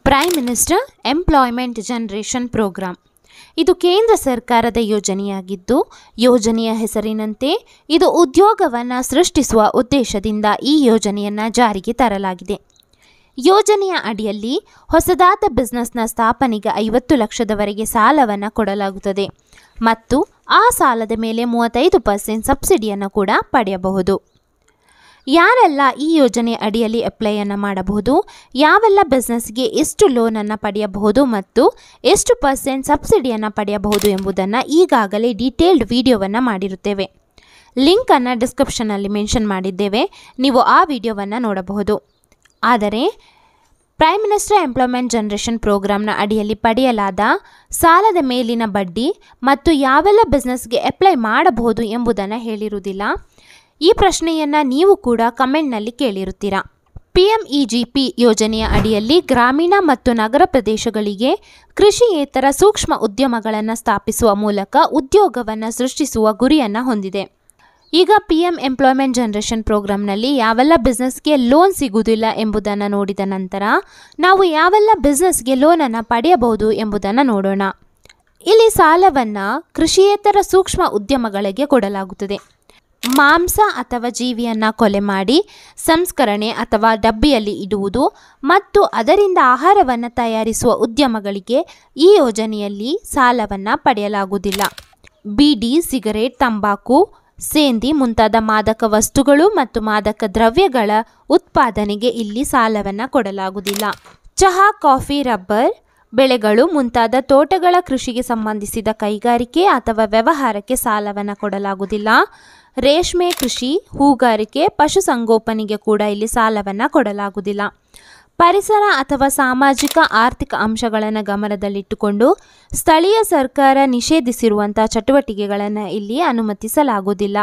Prime minister employment generation program ಇದು ಕೇಂದ್ರ ಸರ್ಕಾರದ ಯೋಜನೆಯಾಗಿದ್ದು, ಯೋಜನೆಯ ಹೆಸರಿನಂತೆ ಇದು ಉದ್ಯೋಗವನ್ನು ಸೃಷ್ಟಿಸುವ ಉದ್ದೇಶದಿಂದ ಈ ಯೋಜನೆಯನ್ನು ಜಾರಿಗೆ ತರಲಾಗಿದೆ. ಯೋಜನೆಯ ಅಡಿಯಲ್ಲಿ ಹೊಸದಾದ ಬಿಸ್ನೆಸ್ನ ಸ್ಥಾಪನೆಗೆ 50 ಲಕ್ಷದವರೆಗೆ ಸಾಲವನ್ನು ಕೊಡಲಾಗುತ್ತದೆ ಮತ್ತು ಆ ಸಾಲದ ಮೇಲೆ 35% ಸಬ್ಸಿಡಿಯನ್ನು ಕೂಡ ಪಡೆಯಬಹುದು. ಯಾರೆಲ್ಲ ಈ ಯೋಜನೆ ಅಡಿಯಲ್ಲಿ ಅಪ್ಲೈಯನ್ನು ಮಾಡಬಹುದು, ಯಾವೆಲ್ಲ ಬಿಸ್ನೆಸ್ಗೆ ಎಷ್ಟು ಲೋನನ್ನು ಪಡೆಯಬಹುದು ಮತ್ತು ಎಷ್ಟು % ಸಬ್ಸಿಡಿಯನ್ನು ಪಡೆಯಬಹುದು ಎಂಬುದನ್ನು ಈಗಾಗಲೇ ಡೀಟೇಲ್ಡ್ ವಿಡಿಯೋವನ್ನು ಮಾಡಿರುತ್ತೇವೆ. ಲಿಂಕನ್ನು ಡಿಸ್ಕ್ರಿಪ್ಷನಲ್ಲಿ ಮೆನ್ಷನ್ ಮಾಡಿದ್ದೇವೆ, ನೀವು ಆ ವಿಡಿಯೋವನ್ನು ನೋಡಬಹುದು. ಆದರೆ ಪ್ರೈಮ್ ಮಿನಿಸ್ಟರ್ ಎಂಪ್ಲಾಯ್ಮೆಂಟ್ ಜನರೇಷನ್ ಪ್ರೋಗ್ರಾಂನ ಅಡಿಯಲ್ಲಿ ಪಡೆಯಲಾದ ಸಾಲದ ಮೇಲಿನ ಬಡ್ಡಿ ಮತ್ತು ಯಾವೆಲ್ಲ ಬಿಸ್ನೆಸ್ಗೆ ಅಪ್ಲೈ ಮಾಡಬಹುದು ಎಂಬುದನ್ನು ಹೇಳಿರುವುದಿಲ್ಲ. ಈ ಪ್ರಶ್ನೆಯನ್ನು ನೀವು ಕೂಡ ಕಮೆಂಟ್ನಲ್ಲಿ ಕೇಳಿರುತ್ತೀರಾ. PMEGP ಯೋಜನೆಯ ಅಡಿಯಲ್ಲಿ ಗ್ರಾಮೀಣ ಮತ್ತು ನಗರ ಪ್ರದೇಶಗಳಿಗೆ ಕೃಷಿಯೇತರ ಸೂಕ್ಷ್ಮ ಉದ್ಯಮಗಳನ್ನು ಸ್ಥಾಪಿಸುವ ಮೂಲಕ ಉದ್ಯೋಗವನ್ನು ಸೃಷ್ಟಿಸುವ ಗುರಿಯನ್ನು ಹೊಂದಿದೆ. ಈಗ PM ಎಂಪ್ಲಾಯ್ಮೆಂಟ್ ಜನರೇಷನ್ ಪ್ರೋಗ್ರಾಂನಲ್ಲಿ ಯಾವೆಲ್ಲ ಬಿಸ್ನೆಸ್ಗೆ ಲೋನ್ ಸಿಗುವುದಿಲ್ಲ ಎಂಬುದನ್ನು ನೋಡಿದ ನಂತರ ನಾವು ಯಾವೆಲ್ಲ ಬಿಸ್ನೆಸ್ಗೆ ಲೋನನ್ನು ಪಡೆಯಬಹುದು ಎಂಬುದನ್ನು ನೋಡೋಣ. ಇಲ್ಲಿ ಸಾಲವನ್ನು ಕೃಷಿಯೇತರ ಸೂಕ್ಷ್ಮ ಉದ್ಯಮಗಳಿಗೆ ಕೊಡಲಾಗುತ್ತದೆ. ಮಾಂಸ ಅಥವಾ ಜೀವಿಯನ್ನು ಕೊಲೆ ಮಾಡಿ ಸಂಸ್ಕರಣೆ ಅಥವಾ ಡಬ್ಬಿಯಲ್ಲಿ ಇಡುವುದು ಮತ್ತು ಅದರಿಂದ ಆಹಾರವನ್ನು ತಯಾರಿಸುವ ಉದ್ಯಮಗಳಿಗೆ ಈ ಯೋಜನೆಯಲ್ಲಿ ಸಾಲವನ್ನು ಪಡೆಯಲಾಗುವುದಿಲ್ಲ. ಬೀಡಿ, ಸಿಗರೇಟ್, ತಂಬಾಕು, ಸೇಂದಿ ಮುಂತಾದ ಮಾದಕ ವಸ್ತುಗಳು ಮತ್ತು ಮಾದಕ ದ್ರವ್ಯಗಳ ಉತ್ಪಾದನೆಗೆ ಇಲ್ಲಿ ಸಾಲವನ್ನು ಕೊಡಲಾಗುವುದಿಲ್ಲ. ಚಹಾ, ಕಾಫಿ, ರಬ್ಬರ್ ಬೆಳೆಗಳು ಮುಂತಾದ ತೋಟಗಳ ಕೃಷಿಗೆ ಸಂಬಂಧಿಸಿದ ಕೈಗಾರಿಕೆ ಅಥವಾ ವ್ಯವಹಾರಕ್ಕೆ ಸಾಲವನ್ನು ಕೊಡಲಾಗುವುದಿಲ್ಲ. ರೇಷ್ಮೆ ಕೃಷಿ, ಹೂಗಾರಿಕೆ, ಪಶುಸಂಗೋಪನೆಗೆ ಕೂಡ ಇಲ್ಲಿ ಸಾಲವನ್ನು ಕೊಡಲಾಗುವುದಿಲ್ಲ. ಪರಿಸರ ಅಥವಾ ಸಾಮಾಜಿಕ ಆರ್ಥಿಕ ಅಂಶಗಳನ್ನು ಗಮನದಲ್ಲಿಟ್ಟುಕೊಂಡು ಸ್ಥಳೀಯ ಸರ್ಕಾರ ನಿಷೇಧಿಸಿರುವಂಥ ಚಟುವಟಿಕೆಗಳನ್ನು ಇಲ್ಲಿ ಅನುಮತಿಸಲಾಗುವುದಿಲ್ಲ.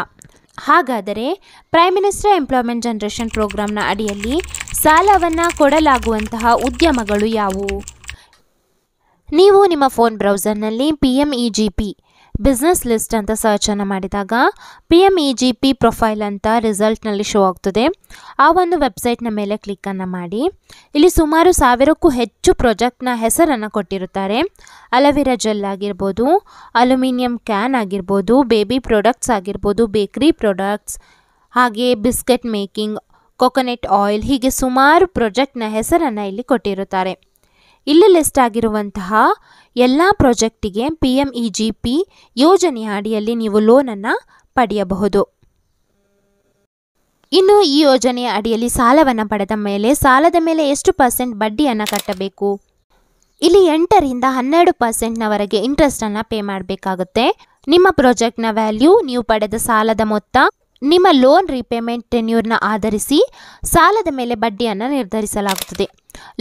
ಹಾಗಾದರೆ ಪ್ರೈಮ್ ಮಿನಿಸ್ಟರ್ ಎಂಪ್ಲಾಯ್ಮೆಂಟ್ ಜನರೇಷನ್ ಪ್ರೋಗ್ರಾಂನ ಅಡಿಯಲ್ಲಿ ಸಾಲವನ್ನು ಕೊಡಲಾಗುವಂತಹ ಉದ್ಯಮಗಳು ಯಾವುವು? ನೀವು ನಿಮ್ಮ ಫೋನ್ ಬ್ರೌಸರ್ನಲ್ಲಿ PMEGP ಬಿಸ್ನೆಸ್ ಲಿಸ್ಟ್ ಅಂತ ಸರ್ಚನ್ನು ಮಾಡಿದಾಗ PMEGP ಪ್ರೊಫೈಲ್ ಅಂತ ರಿಸಲ್ಟ್ನಲ್ಲಿ ಶೋ ಆಗ್ತದೆ. ಆ ಒಂದು ವೆಬ್ಸೈಟ್ನ ಮೇಲೆ ಕ್ಲಿಕ್ಕನ್ನು ಮಾಡಿ. ಇಲ್ಲಿ ಸುಮಾರು 1000ಕ್ಕೂ ಹೆಚ್ಚು ಪ್ರಾಜೆಕ್ಟ್ನ ಹೆಸರನ್ನು ಕೊಟ್ಟಿರುತ್ತಾರೆ. ಅಲೋವೆರಾ ಜೆಲ್ ಆಗಿರ್ಬೋದು, ಅಲ್ಯೂಮಿನಿಯಂ ಕ್ಯಾನ್ ಆಗಿರ್ಬೋದು, ಬೇಬಿ ಪ್ರಾಡಕ್ಟ್ಸ್ ಆಗಿರ್ಬೋದು, ಬೇಕರಿ ಪ್ರಾಡಕ್ಟ್ಸ್, ಹಾಗೆ ಬಿಸ್ಕೆಟ್ ಮೇಕಿಂಗ್, ಕೊಕೊನೆಟ್ ಆಯಿಲ್, ಹೀಗೆ ಸುಮಾರು ಪ್ರಾಜೆಕ್ಟ್ನ ಹೆಸರನ್ನು ಇಲ್ಲಿ ಕೊಟ್ಟಿರುತ್ತಾರೆ. ಇಲ್ಲಿ ಲಿಸ್ಟ್ ಆಗಿರುವಂತಹ ಎಲ್ಲ ಪ್ರಾಜೆಕ್ಟಿಗೆ PMEGP ಯೋಜನೆಯ ಅಡಿಯಲ್ಲಿ ನೀವು ಲೋನನ್ನು ಪಡೆಯಬಹುದು. ಇನ್ನು ಈ ಯೋಜನೆಯ ಅಡಿಯಲ್ಲಿ ಸಾಲವನ್ನು ಪಡೆದ ಮೇಲೆ ಸಾಲದ ಮೇಲೆ ಎಷ್ಟು % ಬಡ್ಡಿಯನ್ನು ಕಟ್ಟಬೇಕು? ಇಲ್ಲಿ 8ರಿಂದ 12%ನವರೆಗೆ ಇಂಟ್ರೆಸ್ಟನ್ನು ಪೇ ಮಾಡಬೇಕಾಗುತ್ತೆ. ನಿಮ್ಮ ಪ್ರಾಜೆಕ್ಟ್ನ ವ್ಯಾಲ್ಯೂ, ನೀವು ಪಡೆದ ಸಾಲದ ಮೊತ್ತ, ನಿಮ್ಮ ಲೋನ್ ರೀಪೇಮೆಂಟ್ ಟೆನ್ಯೂರ್ನ ಆಧರಿಸಿ ಸಾಲದ ಮೇಲೆ ಬಡ್ಡಿಯನ್ನು ನಿರ್ಧರಿಸಲಾಗುತ್ತದೆ.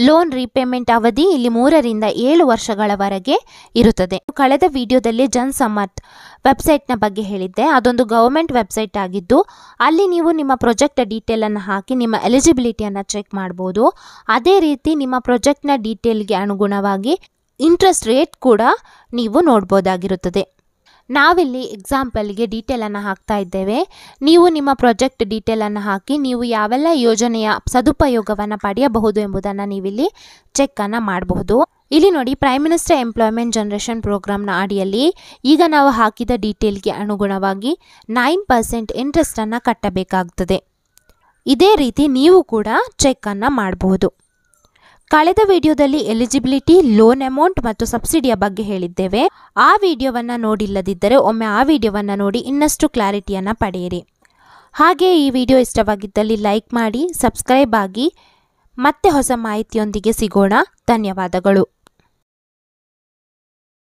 ಲೋನ್ ರೀಪೇಮೆಂಟ್ ಅವಧಿ ಇಲ್ಲಿ 3ರಿಂದ 7 ವರ್ಷಗಳವರೆಗೆ ಇರುತ್ತದೆ. ಕಳೆದ ವಿಡಿಯೋದಲ್ಲಿ ಜನಸಮ್ಮತ್ ವೆಬ್ಸೈಟ್ನ ಬಗ್ಗೆ ಹೇಳಿದ್ದೆ. ಅದೊಂದು ಗವರ್ಮೆಂಟ್ ವೆಬ್ಸೈಟ್ ಆಗಿದ್ದು ಅಲ್ಲಿ ನೀವು ನಿಮ್ಮ ಪ್ರಾಜೆಕ್ಟ್ ಡೀಟೇಲನ್ನು ಹಾಕಿ ನಿಮ್ಮ ಎಲಿಜಿಬಿಲಿಟಿಯನ್ನು ಚೆಕ್ ಮಾಡ್ಬೋದು. ಅದೇ ರೀತಿ ನಿಮ್ಮ ಪ್ರಾಜೆಕ್ಟ್ನ ಡೀಟೇಲ್ಗೆ ಅನುಗುಣವಾಗಿ ಇಂಟ್ರೆಸ್ಟ್ ರೇಟ್ ಕೂಡ ನೀವು ನೋಡ್ಬೋದಾಗಿರುತ್ತದೆ. ನಾವಿಲ್ಲಿ ಎಕ್ಸಾಂಪಲ್ಗೆ ಡೀಟೇಲನ್ನು ಹಾಕ್ತಾ ಇದ್ದೇವೆ. ನೀವು ನಿಮ್ಮ ಪ್ರಾಜೆಕ್ಟ್ ಡೀಟೇಲನ್ನು ಹಾಕಿ ನೀವು ಯಾವೆಲ್ಲ ಯೋಜನೆಯ ಸದುಪಯೋಗವನ್ನು ಪಡೆಯಬಹುದು ಎಂಬುದನ್ನು ನೀವಿಲ್ಲಿ ಚೆಕ್ಕನ್ನು ಮಾಡಬಹುದು. ಇಲ್ಲಿ ನೋಡಿ, ಪ್ರೈಮ್ ಮಿನಿಸ್ಟರ್ ಎಂಪ್ಲಾಯ್ಮೆಂಟ್ ಜನರೇಷನ್ ಪ್ರೋಗ್ರಾಂನ ಅಡಿಯಲ್ಲಿ ಈಗ ನಾವು ಹಾಕಿದ ಡೀಟೇಲ್ಗೆ ಅನುಗುಣವಾಗಿ 9% ಇಂಟ್ರೆಸ್ಟನ್ನು ಕಟ್ಟಬೇಕಾಗ್ತದೆ. ಇದೇ ರೀತಿ ನೀವು ಕೂಡ ಚೆಕ್ಕನ್ನು ಮಾಡಬಹುದು. ಕಳೆದ ವಿಡಿಯೋದಲ್ಲಿ ಎಲಿಜಿಬಿಲಿಟಿ, ಲೋನ್ ಅಮೌಂಟ್ ಮತ್ತು ಸಬ್ಸಿಡಿಯ ಬಗ್ಗೆ ಹೇಳಿದ್ದೇವೆ. ಆ ವಿಡಿಯೋವನ್ನು ನೋಡಿಲ್ಲದಿದ್ದರೆ ಒಮ್ಮೆ ಆ ವಿಡಿಯೋವನ್ನು ನೋಡಿ ಇನ್ನಷ್ಟು ಕ್ಲಾರಿಟಿಯನ್ನು ಪಡೆಯಿರಿ. ಹಾಗೆ ಈ ವಿಡಿಯೋ ಇಷ್ಟವಾಗಿದ್ದಲ್ಲಿ ಲೈಕ್ ಮಾಡಿ, ಸಬ್ಸ್ಕ್ರೈಬ್ ಆಗಿ. ಮತ್ತೆ ಹೊಸ ಮಾಹಿತಿಯೊಂದಿಗೆ ಸಿಗೋಣ. ಧನ್ಯವಾದಗಳು.